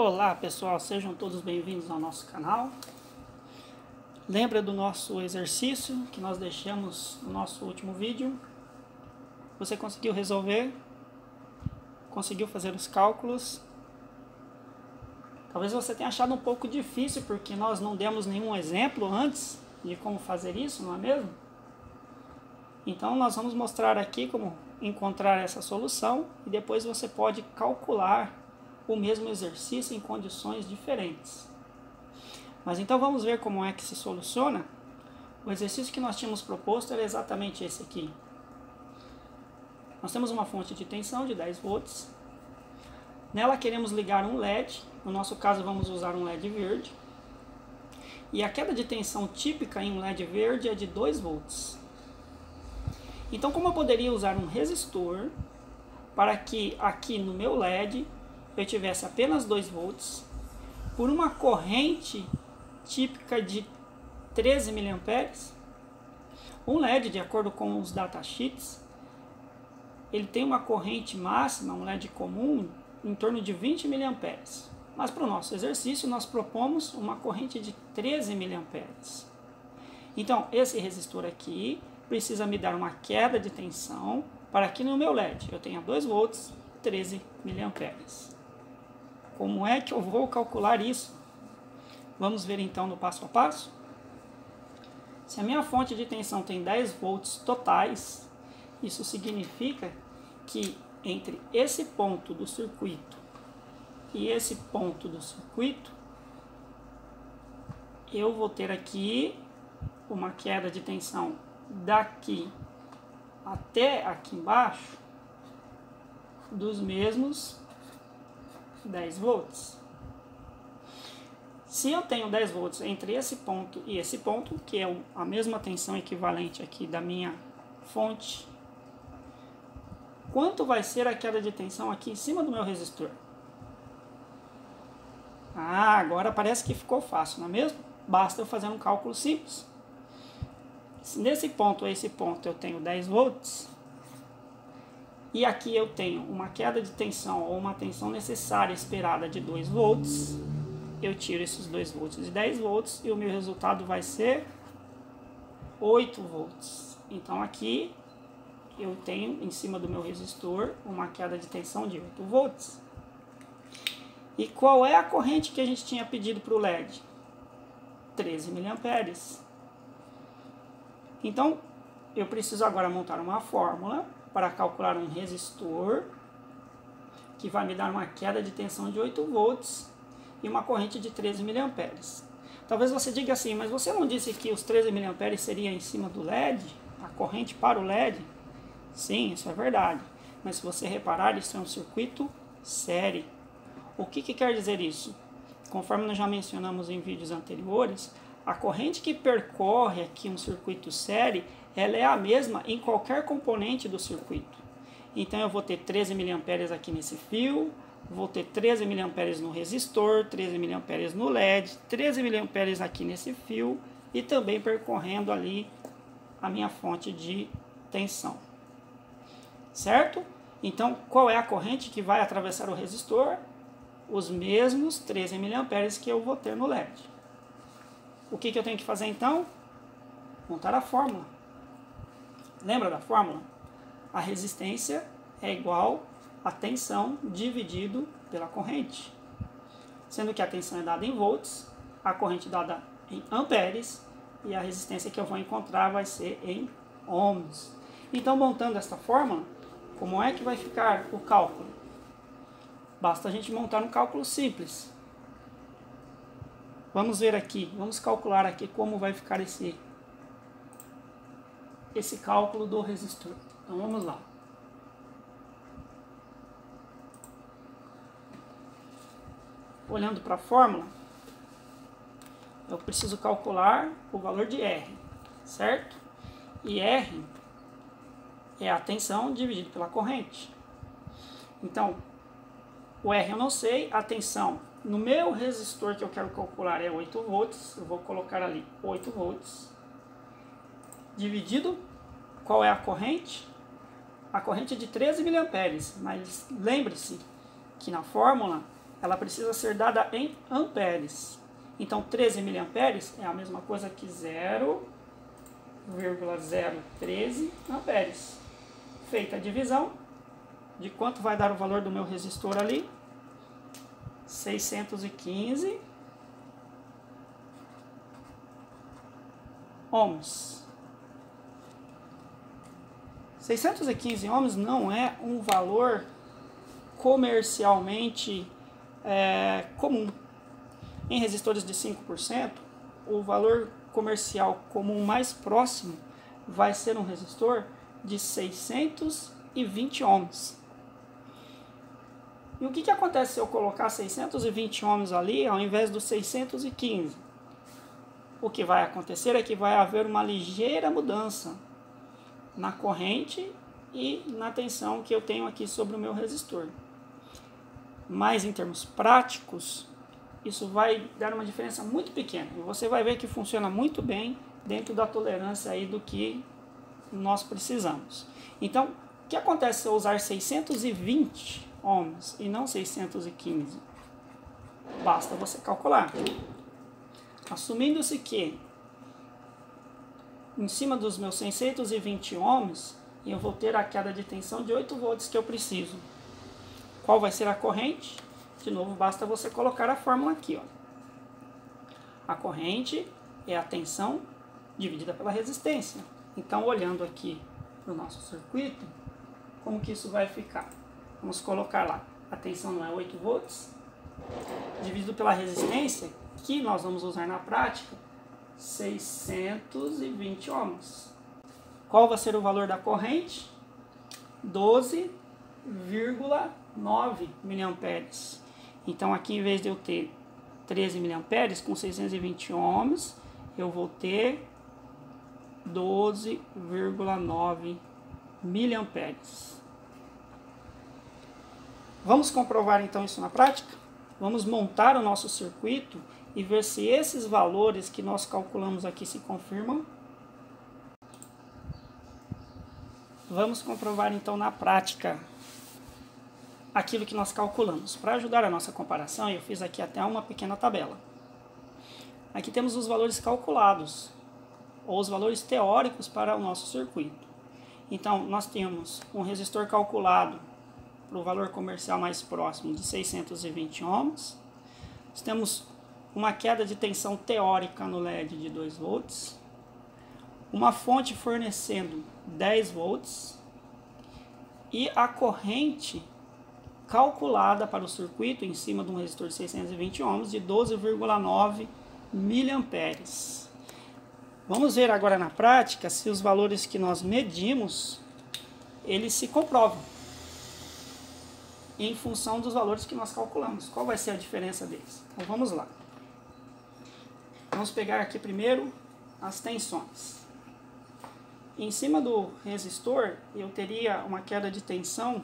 Olá pessoal, sejam todos bem-vindos ao nosso canal. Lembra do nosso exercício que nós deixamos no nosso último vídeo? Você conseguiu resolver? Conseguiu fazer os cálculos? Talvez você tenha achado um pouco difícil porque nós não demos nenhum exemplo antes de como fazer isso, não é mesmo? Então nós vamos mostrar aqui como encontrar essa solução e depois você pode calcular o mesmo exercício em condições diferentes. Mas então vamos ver como é que se soluciona. O exercício que nós tínhamos proposto era exatamente esse aqui. Nós temos uma fonte de tensão de 10 volts. Nela queremos ligar um LED, no nosso caso vamos usar um LED verde. E a queda de tensão típica em um LED verde é de 2 volts. Então como eu poderia usar um resistor para que aqui no meu LED eu tivesse apenas 2 volts por uma corrente típica de 13 mA. Um LED, de acordo com os datasheets, ele tem uma corrente máxima, um LED comum, em torno de 20 mA. Mas para o nosso exercício nós propomos uma corrente de 13 mA. Então esse resistor aqui precisa me dar uma queda de tensão para que no meu LED eu tenha 2 volts, 13 mA. Como é que eu vou calcular isso? Vamos ver então no passo a passo? Se a minha fonte de tensão tem 10 volts totais, isso significa que entre esse ponto do circuito e esse ponto do circuito, eu vou ter aqui uma queda de tensão daqui até aqui embaixo dos mesmos 10 volts. Se eu tenho 10 volts entre esse ponto e esse ponto, que é a mesma tensão equivalente aqui da minha fonte, quanto vai ser a queda de tensão aqui em cima do meu resistor? Agora parece que ficou fácil, não é mesmo? Basta eu fazer um cálculo simples. Se nesse ponto a esse ponto eu tenho 10 volts, e aqui eu tenho uma queda de tensão ou uma tensão necessária esperada de 2 volts, eu tiro esses 2 volts de 10 volts e o meu resultado vai ser 8 volts. Então aqui eu tenho em cima do meu resistor uma queda de tensão de 8 volts. E qual é a corrente que a gente tinha pedido para o LED? 13 mA. Então eu preciso agora montar uma fórmula para calcular um resistor que vai me dar uma queda de tensão de 8 volts e uma corrente de 13 mA. Talvez você diga assim, mas você não disse que os 13 mA seria em cima do LED? A corrente para o LED? Sim, isso é verdade. Mas se você reparar, isso é um circuito série. O que quer dizer isso? Conforme nós já mencionamos em vídeos anteriores, a corrente que percorre aqui um circuito série, ela é a mesma em qualquer componente do circuito. Então eu vou ter 13 mA aqui nesse fio, vou ter 13 mA no resistor, 13 mA no LED, 13 mA aqui nesse fio e também percorrendo ali a minha fonte de tensão. Certo? Então qual é a corrente que vai atravessar o resistor? Os mesmos 13 mA que eu vou ter no LED. O que eu tenho que fazer então? Montar a fórmula. Lembra da fórmula? A resistência é igual a tensão dividido pela corrente. Sendo que a tensão é dada em volts, a corrente dada em amperes e a resistência que eu vou encontrar vai ser em ohms. Então, montando esta fórmula, como é que vai ficar o cálculo? Basta a gente montar um cálculo simples. Vamos ver aqui, vamos calcular aqui como vai ficar esse cálculo do resistor. Então vamos lá. Olhando para a fórmula, eu preciso calcular o valor de R, certo? E R é a tensão dividido pela corrente. Então, o R eu não sei, a tensão no meu resistor que eu quero calcular é 8 volts, eu vou colocar ali 8 volts, dividido, qual é a corrente? A corrente é de 13 mA, mas lembre-se que na fórmula ela precisa ser dada em amperes. Então 13 miliamperes é a mesma coisa que 0,013 amperes. Feita a divisão, de quanto vai dar o valor do meu resistor ali? 615 ohms. 615 ohms não é um valor comercialmente comum. Em resistores de 5%, o valor comercial comum mais próximo vai ser um resistor de 620 ohms. E o que acontece se eu colocar 620 ohms ali ao invés dos 615? O que vai acontecer é que vai haver uma ligeira mudança na corrente e na tensão que eu tenho aqui sobre o meu resistor. Mas em termos práticos, isso vai dar uma diferença muito pequena. E você vai ver que funciona muito bem dentro da tolerância aí do que nós precisamos. Então, o que acontece se eu usar 620 ohms e não 615? Basta você calcular. Assumindo-se que em cima dos meus 620 ohms, eu vou ter a queda de tensão de 8 volts que eu preciso. Qual vai ser a corrente? De novo, basta você colocar a fórmula aqui. Ó. A corrente é a tensão dividida pela resistência. Então, olhando aqui para o nosso circuito, como que isso vai ficar? Vamos colocar lá, a tensão não é 8 volts, dividido pela resistência, que nós vamos usar na prática, 620 ohms. Qual vai ser o valor da corrente? 12,9 miliamperes. Então aqui, em vez de eu ter 13 miliamperes com 620 ohms, eu vou ter 12,9 miliamperes. Vamos comprovar então isso na prática? Vamos montar o nosso circuito e ver se esses valores que nós calculamos aqui se confirmam. Vamos comprovar então na prática aquilo que nós calculamos. Para ajudar a nossa comparação, eu fiz aqui até uma pequena tabela. Aqui temos os valores calculados, ou os valores teóricos para o nosso circuito. Então, nós temos um resistor calculado para o valor comercial mais próximo de 620 ohms. Nós temos uma queda de tensão teórica no LED de 2 volts. Uma fonte fornecendo 10 volts. E a corrente calculada para o circuito em cima de um resistor de 620 ohms de 12,9 miliamperes. Vamos ver agora na prática se os valores que nós medimos, eles se comprovam em função dos valores que nós calculamos. Qual vai ser a diferença deles? Então vamos lá. Vamos pegar aqui primeiro as tensões. Em cima do resistor, eu teria uma queda de tensão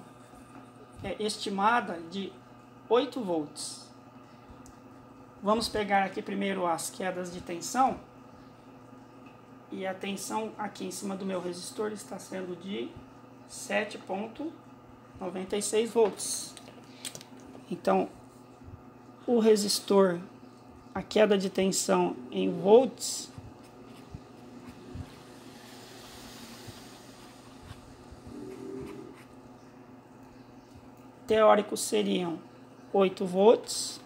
estimada de 8 volts. Vamos pegar aqui primeiro as quedas de tensão. E a tensão aqui em cima do meu resistor está sendo de 7,96 volts. Então, o resistor, a queda de tensão em volts, teóricos seriam 8 volts.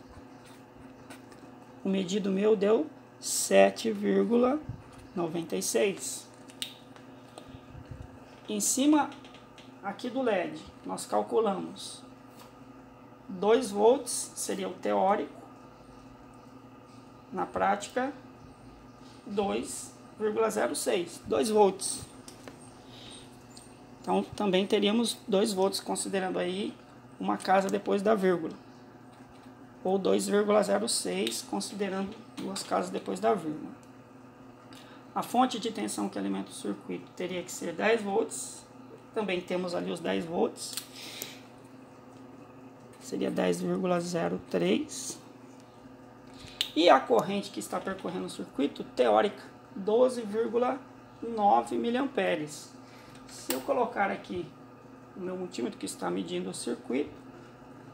O medido meu deu 7,96. Em cima aqui do LED, nós calculamos 2 volts, seria o teórico. Na prática, 2,06. 2 volts. Então, também teríamos 2 volts, considerando aí uma casa depois da vírgula. Ou 2,06, considerando 2 casas depois da vírgula. A fonte de tensão que alimenta o circuito teria que ser 10 volts. Também temos ali os 10 volts. Seria 10,03. E a corrente que está percorrendo o circuito, teórica, 12,9 miliamperes. Se eu colocar aqui o meu multímetro que está medindo o circuito,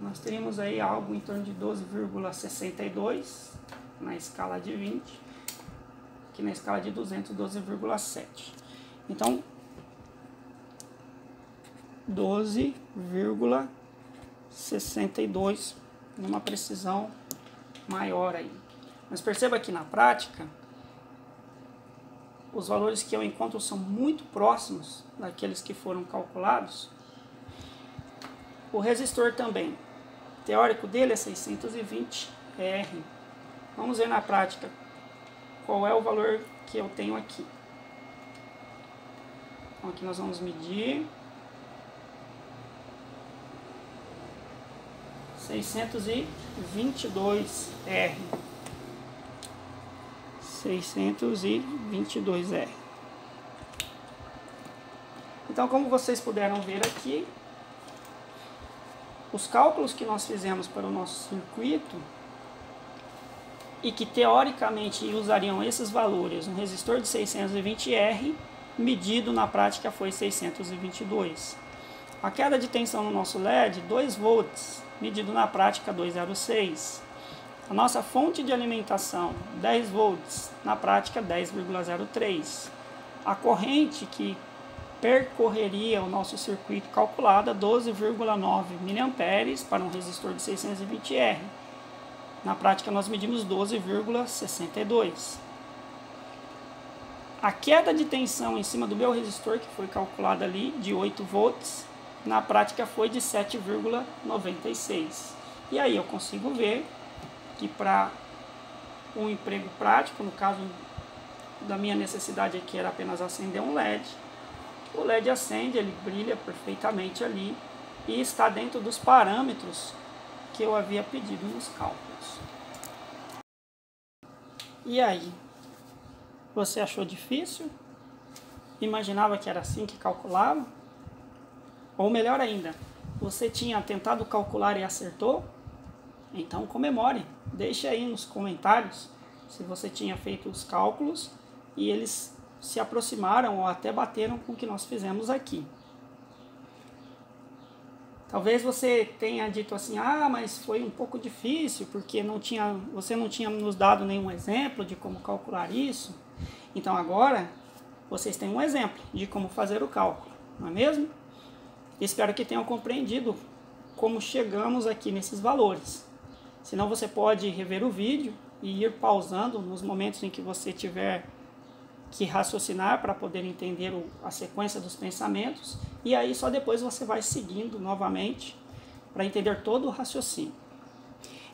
nós teríamos aí algo em torno de 12,62 na escala de 20, aqui na escala de 200, 12,7. Então, 12,62 numa precisão maior aí. Mas perceba que na prática, os valores que eu encontro são muito próximos daqueles que foram calculados. O resistor também, o teórico dele é 620 R. Vamos ver na prática qual é o valor que eu tenho aqui. Então aqui nós vamos medir 622 R. 622 R. Então, como vocês puderam ver aqui, os cálculos que nós fizemos para o nosso circuito e que teoricamente usariam esses valores, um resistor de 620 R, medido na prática foi 622. A queda de tensão no nosso LED, 2 volts, medido na prática 206. A nossa fonte de alimentação, 10 volts, na prática 10,03. A corrente que percorreria o nosso circuito calculada, 12,9 mA para um resistor de 620 R. Na prática nós medimos 12,62. A queda de tensão em cima do meu resistor, que foi calculada ali, de 8 volts, na prática foi de 7,96. E aí eu consigo ver que para um emprego prático, no caso da minha necessidade aqui era apenas acender um LED, o LED acende, ele brilha perfeitamente ali e está dentro dos parâmetros que eu havia pedido nos cálculos. E aí? Você achou difícil? Imaginava que era assim que calculava? Ou melhor ainda, você tinha tentado calcular e acertou? Então comemore, deixe aí nos comentários se você tinha feito os cálculos e eles se aproximaram ou até bateram com o que nós fizemos aqui. Talvez você tenha dito assim, mas foi um pouco difícil porque você não tinha nos dado nenhum exemplo de como calcular isso. Então agora vocês têm um exemplo de como fazer o cálculo, não é mesmo? Espero que tenham compreendido como chegamos aqui nesses valores. Senão você pode rever o vídeo e ir pausando nos momentos em que você tiver que raciocinar para poder entender a sequência dos pensamentos, e aí só depois você vai seguindo novamente para entender todo o raciocínio.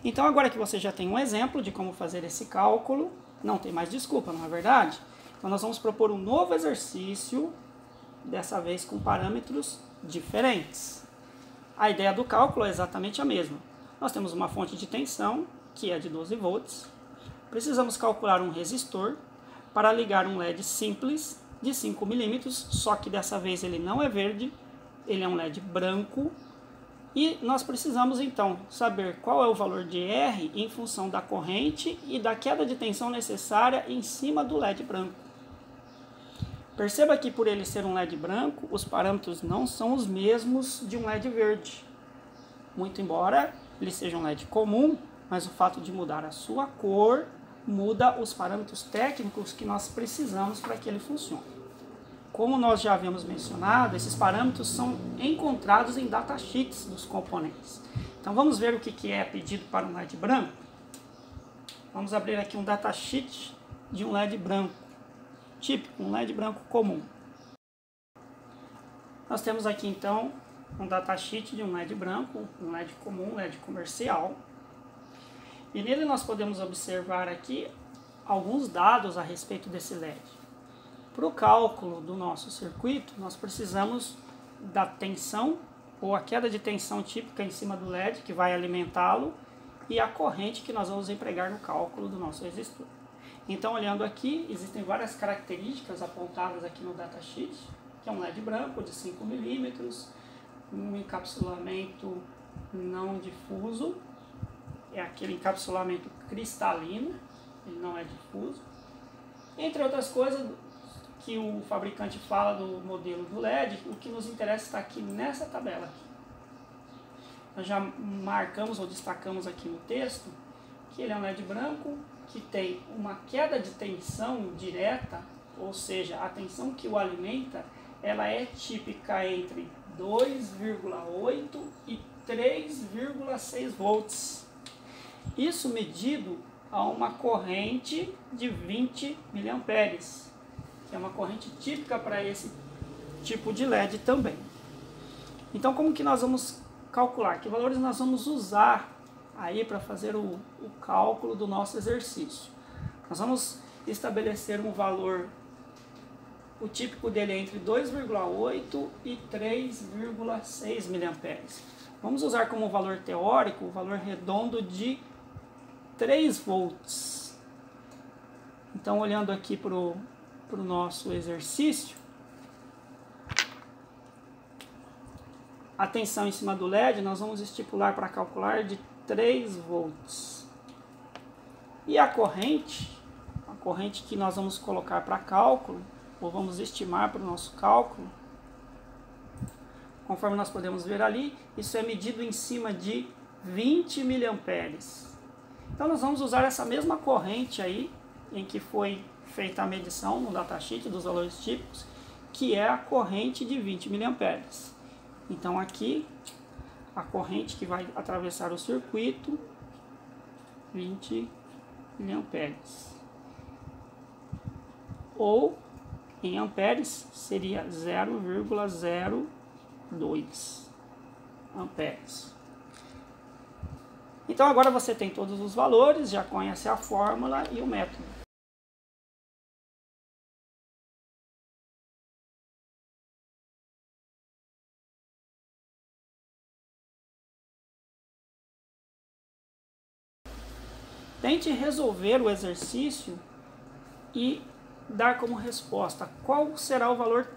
Então agora que você já tem um exemplo de como fazer esse cálculo, não tem mais desculpa, não é verdade? Então nós vamos propor um novo exercício, dessa vez com parâmetros diferentes. A ideia do cálculo é exatamente a mesma. Nós temos uma fonte de tensão, que é de 12 volts. Precisamos calcular um resistor para ligar um LED simples de 5 milímetros, só que dessa vez ele não é verde, ele é um LED branco. E nós precisamos então saber qual é o valor de R em função da corrente e da queda de tensão necessária em cima do LED branco. Perceba que por ele ser um LED branco, os parâmetros não são os mesmos de um LED verde. Muito embora ele seja um LED comum, mas o fato de mudar a sua cor muda os parâmetros técnicos que nós precisamos para que ele funcione. Como nós já havíamos mencionado, esses parâmetros são encontrados em datasheets dos componentes. Então vamos ver o que é pedido para um LED branco? Vamos abrir aqui um datasheet de um LED branco, típico, um LED branco comum. Nós temos aqui então um datasheet de um LED branco, um LED comum, um LED comercial. E nele nós podemos observar aqui alguns dados a respeito desse LED. Para o cálculo do nosso circuito, nós precisamos da tensão, ou a queda de tensão típica em cima do LED, que vai alimentá-lo, e a corrente que nós vamos empregar no cálculo do nosso resistor. Então, olhando aqui, existem várias características apontadas aqui no datasheet, que é um LED branco de 5 milímetros, um encapsulamento não difuso, é aquele encapsulamento cristalino, ele não é difuso. Entre outras coisas que o fabricante fala do modelo do LED, o que nos interessa está aqui nessa tabela. nós já marcamos ou destacamos aqui no texto que ele é um LED branco que tem uma queda de tensão direta, ou seja, a tensão que o alimenta, ela é típica entre 2,8 e 3,6 volts. Isso medido a uma corrente de 20 mA, que é uma corrente típica para esse tipo de LED também. Então, como que nós vamos calcular? Que valores nós vamos usar aí para fazer o cálculo do nosso exercício? Nós vamos estabelecer um valor, o típico dele é entre 2,8 e 3,6 mA. Vamos usar como valor teórico o valor redondo de 3 volts. Então, olhando aqui para o nosso exercício, a tensão em cima do LED nós vamos estipular para calcular de 3 volts. E a corrente que nós vamos colocar para cálculo, ou vamos estimar para o nosso cálculo, conforme nós podemos ver ali, isso é medido em cima de 20 mA. Então nós vamos usar essa mesma corrente aí, em que foi feita a medição no datasheet dos valores típicos, que é a corrente de 20 mA. Então aqui, a corrente que vai atravessar o circuito, 20 mA. Ou, em amperes, seria 0,02 amperes. Então agora você tem todos os valores, já conhece a fórmula e o método. Tente resolver o exercício e dar como resposta qual será o valor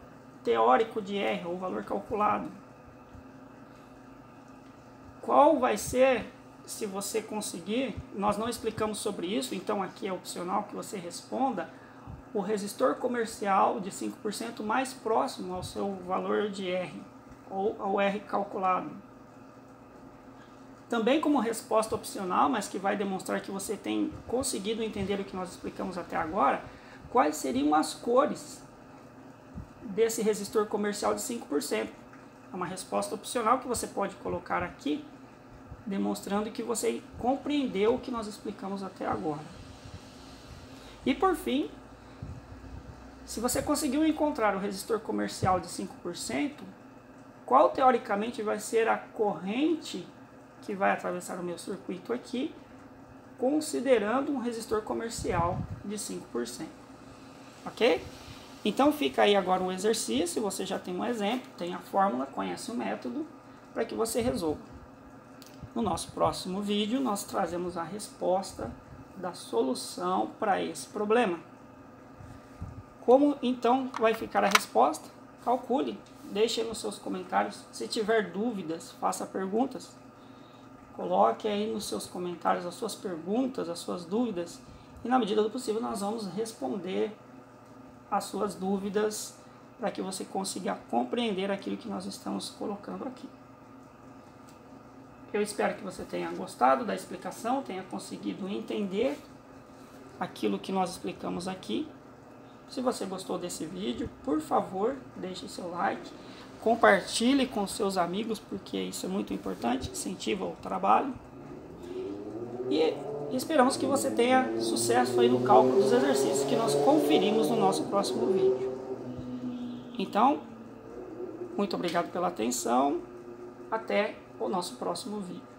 teórico de R, ou o valor calculado. Qual vai ser, se você conseguir, nós não explicamos sobre isso, então aqui é opcional que você responda, o resistor comercial de 5% mais próximo ao seu valor de R, ou ao R calculado. Também como resposta opcional, mas que vai demonstrar que você tem conseguido entender o que nós explicamos até agora, quais seriam as cores desse resistor comercial de 5%. É uma resposta opcional que você pode colocar aqui, demonstrando que você compreendeu o que nós explicamos até agora. E por fim, se você conseguiu encontrar o resistor comercial de 5%, qual teoricamente vai ser a corrente que vai atravessar o meu circuito aqui, considerando um resistor comercial de 5%. Ok? Então fica aí agora um exercício, você já tem um exemplo, tem a fórmula, conhece o método, para que você resolva. No nosso próximo vídeo, nós trazemos a resposta da solução para esse problema. Como então vai ficar a resposta? Calcule, deixe aí nos seus comentários. Se tiver dúvidas, faça perguntas. Coloque aí nos seus comentários as suas perguntas, as suas dúvidas, e na medida do possível nós vamos responder as suas dúvidas para que você consiga compreender aquilo que nós estamos colocando aqui. Eu espero que você tenha gostado da explicação, tenha conseguido entender aquilo que nós explicamos aqui. Se você gostou desse vídeo, por favor, deixe seu like, compartilhe com seus amigos, porque isso é muito importante, incentiva o trabalho. E esperamos que você tenha sucesso aí no cálculo dos exercícios que nós conferimos no nosso próximo vídeo. Então, muito obrigado pela atenção, até o nosso próximo vídeo.